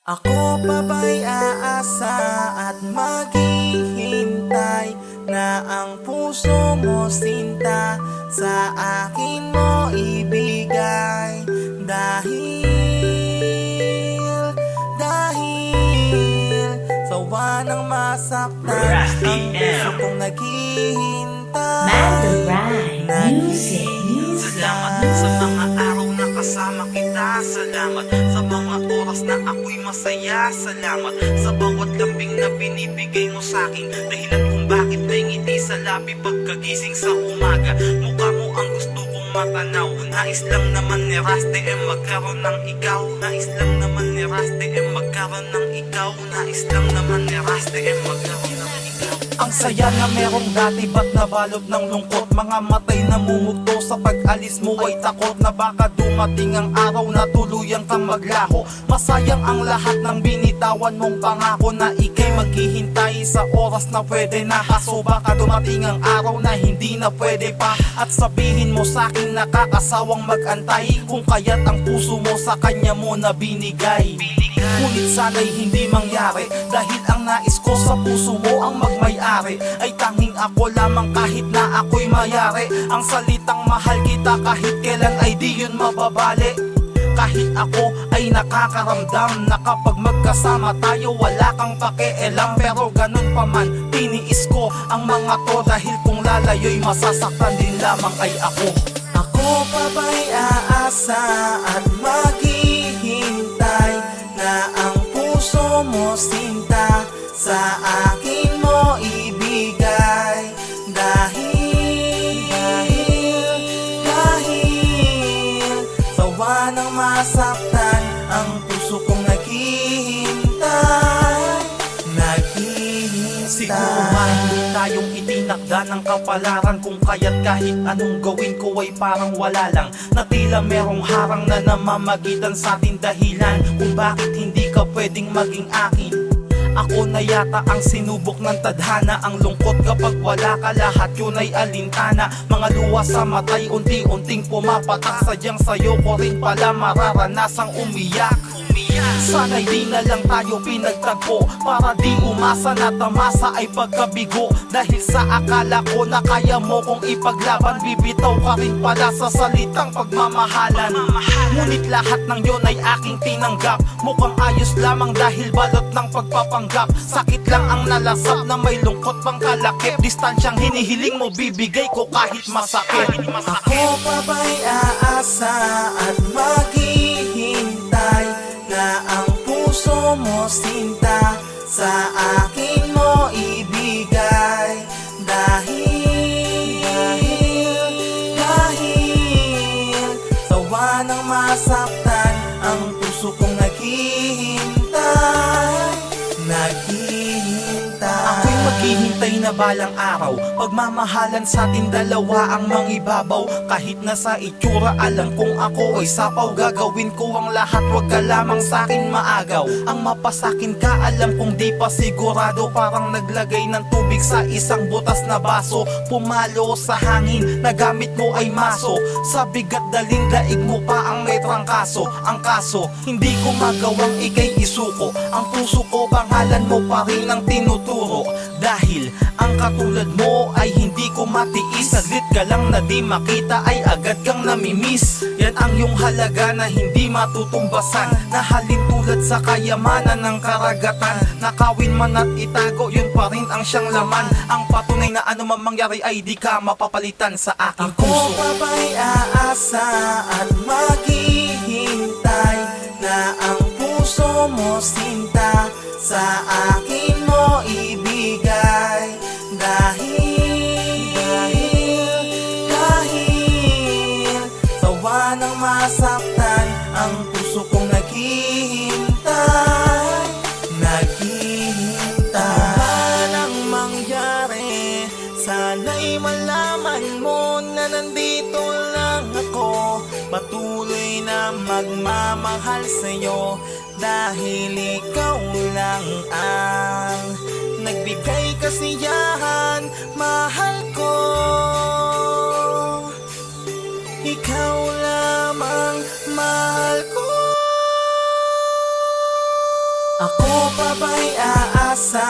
Ako pa ba'y aasa at maghihintay na ang puso mo sinta sa akin mo ibigay? Dahil sawa ng masaktan ang puso kong naghihintay. Salamat sa mga araw na kasama kita. Salamat sa mga oras na ako'y masaya. Salamat sa bawat lambing na binibigay mo sa'kin. Dahilan kung bakit may ngiti sa labi pagkagising sa umaga. Mukha mo ang gusto kong matanaw. Nais lang naman ni Raste magkaroon ng ikaw. Nais lang naman ni Raste magkaroon ng ikaw. Nais lang naman ni Raste magkaroon ng ikaw. Ang saya na merong dati, ba't nabalot ng lungkot? Mga matay na mumugto sa pag-alis mo ay takot na baka dumating ang araw na tuluyan kang maglaho. Masayang ang lahat ng binitawan mong pangako na ikay maghihintay sa oras na pwede na. Kaso baka dumating ang araw na hindi na pwede pa. At sabihin mo sa'kin nakakasawang mag-antay, kung kaya't ang puso mo sa kanya mo na binigay. Ngunit sana'y hindi mangyari, dahil ang nais ko sa puso mo ang magmay-ari. Ay tanging ako lamang kahit na ako'y mayari. Ang salitang mahal kita kahit kailan ay di yun mababali. Kahit ako ay nakakaramdam na kapag magkasama tayo wala kang pakialam. Pero ganun pa man, tiniis ko ang mga to, dahil kung lalayo'y masasaktan din lamang ay ako. Ako pa ba'y aasa at maghihintay na ang puso mo sinta sa akin mo ibigay? Dahil sawa ng masaktan ang puso kong naghihintay. Siguro hindi tayong itinakda ng kapalaran, kung kaya't kahit anong gawin ko ay parang wala lang. Na tila merong harang na namamagitan sa ating dahilan kung bakit hindi ka pwedeng maging akin. Ako na yata ang sinubok ng tadhana. Ang lungkot kapag wala ka, lahat yun ay alintana. Mga luha sa matay unti-unting pumapatak. Sadyang sayo ko rin pala mararanasang umiyak. Sana'y di na lang tayo pinagtagpo, para di umasa na tamasa ay pagkabigo. Dahil sa akala ko na kaya mo kong ipaglaban, bibitaw ka rin pala sa salitang pagmamahalan. Ngunit lahat ng yun ay aking tinanggap. Mukhang ayos lamang dahil balot ng pagpapanggap. Sakit lang ang nalasap na may lungkot pang kalakip. Distansyang hinihiling mo bibigay ko kahit masakit. Ako pa ba'y aasa at maghihintay na ang puso mo sinta sa akin mo ibigay? Dahil sawa ng masaktan ang puso kong naghihintay. Ako'y maghihintay na balang araw, pagmamahalan sa ating dalawa ang mangibabaw. Kahit na sa itsura alam kong ako ay sapaw, gagawin ko ang lahat, wag ka lamang sa'kin maagaw. Ang mapasakin ka alam kong di pa sigurado, parang naglagay ng tubig sa isang butas na baso. Pumalo sa hangin, nagamit mo ay maso, sa bigat daling daig mo pa ang may trangkaso. Ang kaso, hindi ko magawang ikay isuko, ang puso ko pangalan mo pa rin ang tinuturo. Dahil ang katulad mo ay hindi ko matiis, saglit ka lang na di makita ay agad kang namimiss. Yan ang iyong halaga na hindi matutumbasan, na halin tulad sa kayamanan ng karagatan. Nakawin man at itago, yun pa rin ang siyang laman. Ang patunay na anumang mangyari ay di ka mapapalitan sa aking puso. Ako pa ba'y aasa at maghihintay na ang puso mo sinta sa akin mo ibigay? Dahil sawa ng masaktan ang puso kong naghihintay. Anong mangyari, sana'y malaman mo na nandito lang ako, patuloy na magmamahal sa'yo. Dahil ikaw lang ang nagbigay kasiyahan, mahal ko. Ikaw lamang mahal ko. Ako pa ba'y aasa